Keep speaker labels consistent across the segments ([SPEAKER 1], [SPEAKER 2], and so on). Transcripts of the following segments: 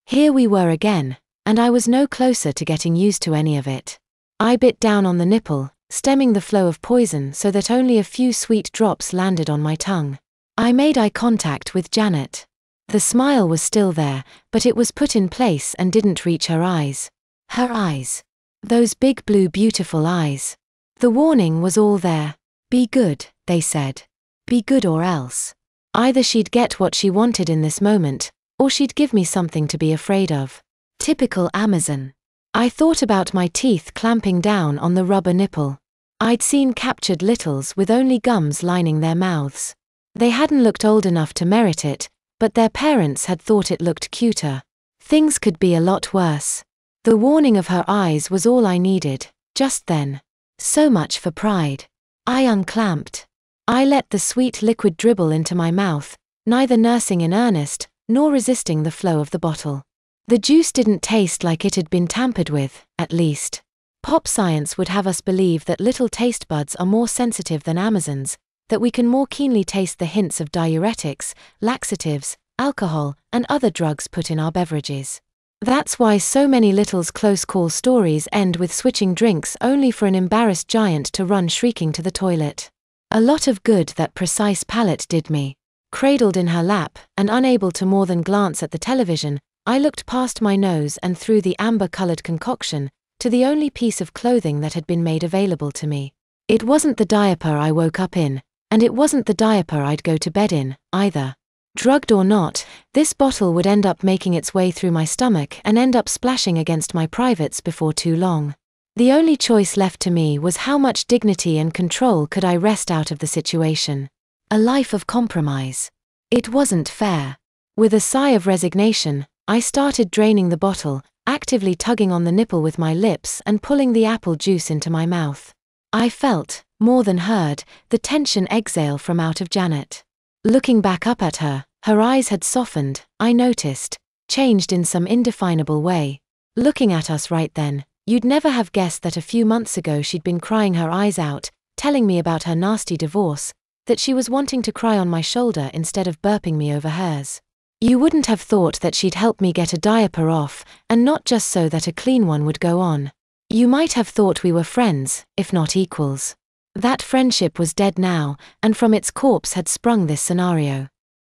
[SPEAKER 1] Here we were again, and I was no closer to getting used to any of it. I bit down on the nipple, stemming the flow of poison so that only a few sweet drops landed on my tongue. I made eye contact with Janet. The smile was still there, but it was put in place and didn't reach her eyes. Her eyes. Those big blue beautiful eyes. The warning was all there. Be good, they said. Be good or else. Either she'd get what she wanted in this moment, or she'd give me something to be afraid of. Typical Amazon. I thought about my teeth clamping down on the rubber nipple. I'd seen captured littles with only gums lining their mouths. They hadn't looked old enough to merit it, but their parents had thought it looked cuter. Things could be a lot worse. The warning of her eyes was all I needed, just then. So much for pride. I unclamped. I let the sweet liquid dribble into my mouth, neither nursing in earnest, nor resisting the flow of the bottle. The juice didn't taste like it had been tampered with, at least. Pop science would have us believe that little taste buds are more sensitive than Amazons, that we can more keenly taste the hints of diuretics, laxatives, alcohol, and other drugs put in our beverages. That's why so many littles' close call stories end with switching drinks only for an embarrassed giant to run shrieking to the toilet. A lot of good that precise palate did me. Cradled in her lap, and unable to more than glance at the television, I looked past my nose and through the amber-colored concoction, to the only piece of clothing that had been made available to me. It wasn't the diaper I woke up in, and it wasn't the diaper I'd go to bed in, either. Drugged or not, this bottle would end up making its way through my stomach and end up splashing against my privates before too long. The only choice left to me was how much dignity and control could I wrest out of the situation. A life of compromise. It wasn't fair. With a sigh of resignation, I started draining the bottle, actively tugging on the nipple with my lips and pulling the apple juice into my mouth. I felt, more than heard, the tension exhale from out of Janet. Looking back up at her, her eyes had softened, I noticed, changed in some indefinable way. Looking at us right then, you'd never have guessed that a few months ago she'd been crying her eyes out, telling me about her nasty divorce, that she was wanting to cry on my shoulder instead of burping me over hers. You wouldn't have thought that she'd help me get a diaper off, and not just so that a clean one would go on. You might have thought we were friends, if not equals. That friendship was dead now, and from its corpse had sprung this scenario.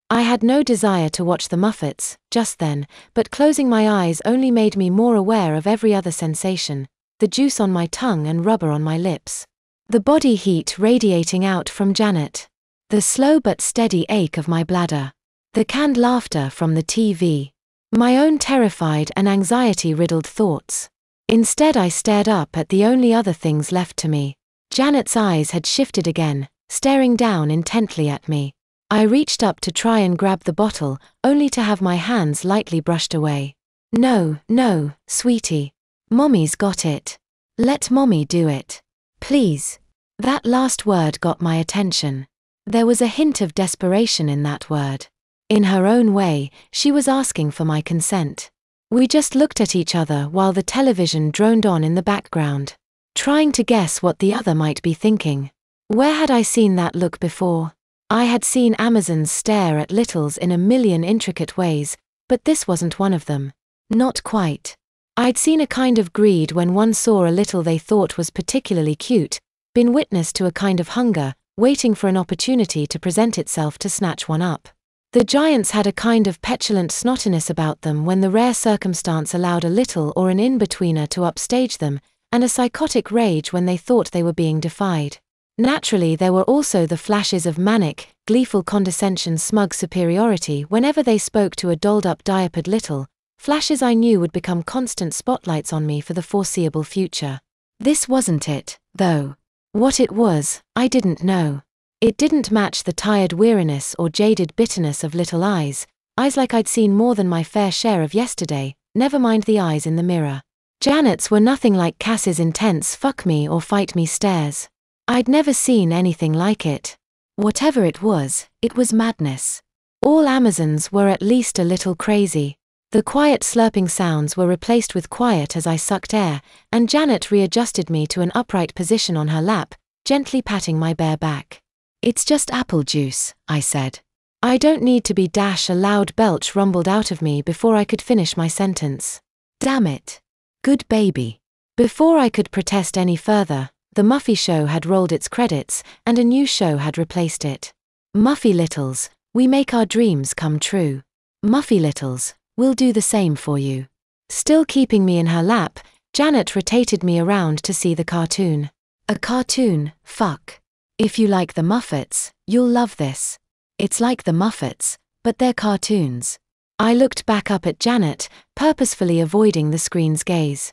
[SPEAKER 1] I had no desire to watch the Muffets, just then, but closing my eyes only made me more aware of every other sensation, the juice on my tongue and rubber on my lips. The body heat radiating out from Janet. The slow but steady ache of my bladder. The canned laughter from the TV. My own terrified and anxiety-riddled thoughts. Instead I stared up at the only other things left to me. Janet's eyes had shifted again, staring down intently at me. I reached up to try and grab the bottle, only to have my hands lightly brushed away. No, no, sweetie. Mommy's got it. Let Mommy do it. Please. That last word got my attention. There was a hint of desperation in that word. In her own way, she was asking for my consent. We just looked at each other while the television droned on in the background, trying to guess what the other might be thinking. Where had I seen that look before? I had seen Amazons stare at littles in a million intricate ways, but this wasn't one of them. Not quite. I'd seen a kind of greed when one saw a little they thought was particularly cute, been witness to a kind of hunger, waiting for an opportunity to present itself to snatch one up. The giants had a kind of petulant snottiness about them when the rare circumstance allowed a little or an in-betweener to upstage them, and a psychotic rage when they thought they were being defied. Naturally, there were also the flashes of manic, gleeful condescension, smug superiority whenever they spoke to a dolled-up diapered little, flashes I knew would become constant spotlights on me for the foreseeable future. This wasn't it, though. What it was, I didn't know. It didn't match the tired weariness or jaded bitterness of little eyes like I'd seen more than my fair share of yesterday, never mind the eyes in the mirror. Janet's were nothing like Cass's intense fuck me or fight me stares. I'd never seen anything like it. Whatever it was madness. All Amazons were at least a little crazy. The quiet slurping sounds were replaced with quiet as I sucked air, and Janet readjusted me to an upright position on her lap, gently patting my bare back. It's just apple juice, I said. I don't need to be dash. A loud belch rumbled out of me before I could finish my sentence. Damn it. Good baby. Before I could protest any further, the Muffy show had rolled its credits, and a new show had replaced it. Muffy Littles, we make our dreams come true. Muffy Littles, we'll do the same for you. Still keeping me in her lap, Janet rotated me around to see the cartoon. A cartoon, fuck. If you like the Muffets, you'll love this. It's like the Muffets, but they're cartoons. I looked back up at Janet, purposefully avoiding the screen's gaze.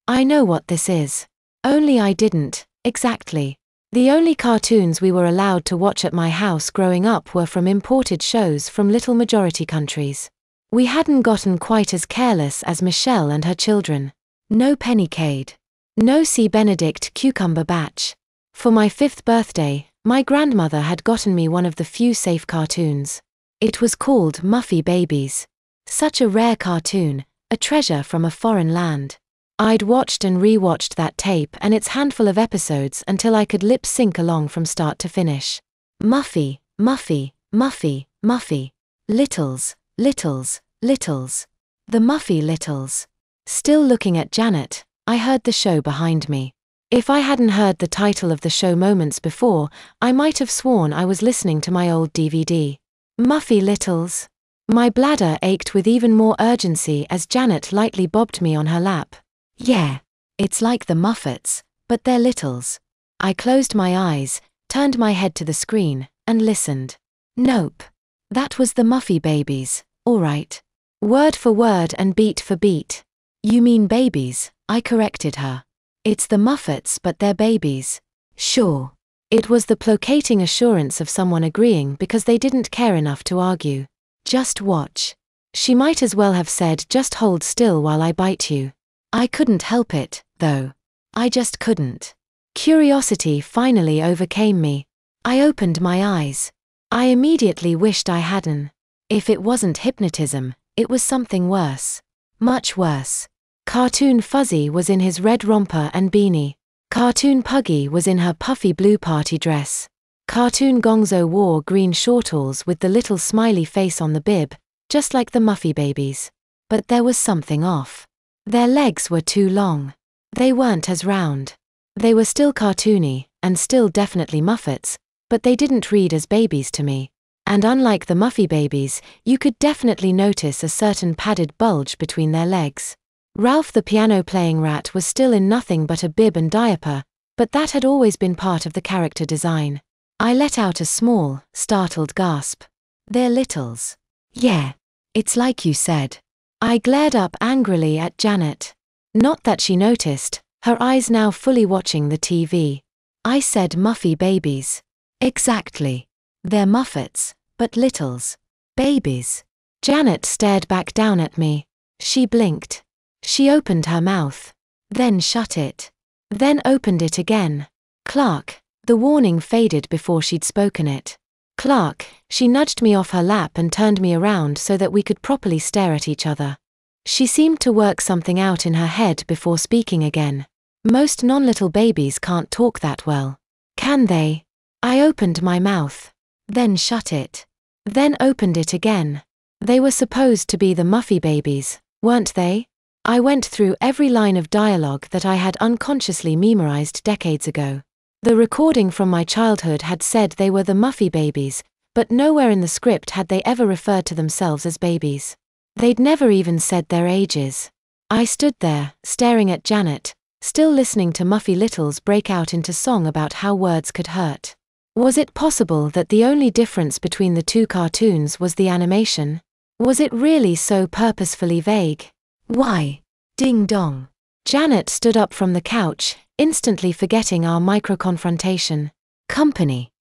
[SPEAKER 1] I know what this is. Only I didn't, exactly. The only cartoons we were allowed to watch at my house growing up were from imported shows from little majority countries. We hadn't gotten quite as careless as Michelle and her children. No Pennycade. No C. Benedict Cucumber Batch. For my 5th birthday, my grandmother had gotten me one of the few safe cartoons. It was called Muffy Babies. Such a rare cartoon, a treasure from a foreign land. I'd watched and re-watched that tape and its handful of episodes until I could lip-sync along from start to finish. Muffy, Muffy, Muffy, Muffy. Littles, Littles, Littles. The Muffy Littles. Still looking at Janet, I heard the show behind me. If I hadn't heard the title of the show moments before, I might have sworn I was listening to my old DVD. Muffy Littles. My bladder ached with even more urgency as Janet lightly bobbed me on her lap. Yeah, it's like the Muffets, but they're littles. I closed my eyes, turned my head to the screen, and listened. Nope. That was the Muffy Babies, all right. Word for word and beat for beat. You mean babies, I corrected her. It's the Muffets, but they're babies. Sure. It was the placating assurance of someone agreeing because they didn't care enough to argue. Just watch. She might as well have said, just hold still while I bite you. I couldn't help it, though. I just couldn't. Curiosity finally overcame me. I opened my eyes. I immediately wished I hadn't. If it wasn't hypnotism, it was something worse. Much worse. Cartoon Fuzzy was in his red romper and beanie. Cartoon Puggy was in her puffy blue party dress. Cartoon Gongzo wore green shortals with the little smiley face on the bib, just like the Muffy Babies. But there was something off. Their legs were too long. They weren't as round. They were still cartoony, and still definitely Muffets, but they didn't read as babies to me. And unlike the Muffy Babies, you could definitely notice a certain padded bulge between their legs. Ralph the piano-playing rat was still in nothing but a bib and diaper, but that had always been part of the character design. I let out a small, startled gasp. They're littles. Yeah. It's like you said. I glared up angrily at Janet. Not that she noticed, her eyes now fully watching the TV. I said Muffy Babies. Exactly. They're Muffets, but littles. Babies. Janet stared back down at me. She blinked. She opened her mouth. Then shut it. Then opened it again. Clark. The warning faded before she'd spoken it. Clark. She nudged me off her lap and turned me around so that we could properly stare at each other. She seemed to work something out in her head before speaking again. Most non-little babies can't talk that well. Can they? I opened my mouth. Then shut it. Then opened it again. They were supposed to be the Muffy Babies, weren't they? I went through every line of dialogue that I had unconsciously memorized decades ago. The recording from my childhood had said they were the Muffy Babies, but nowhere in the script had they ever referred to themselves as babies. They'd never even said their ages. I stood there, staring at Janet, still listening to Muffy Littles break out into song about how words could hurt. Was it possible that the only difference between the two cartoons was the animation? Was it really so purposefully vague? Why? Ding dong. Janet stood up from the couch, instantly forgetting our micro-confrontation. Company.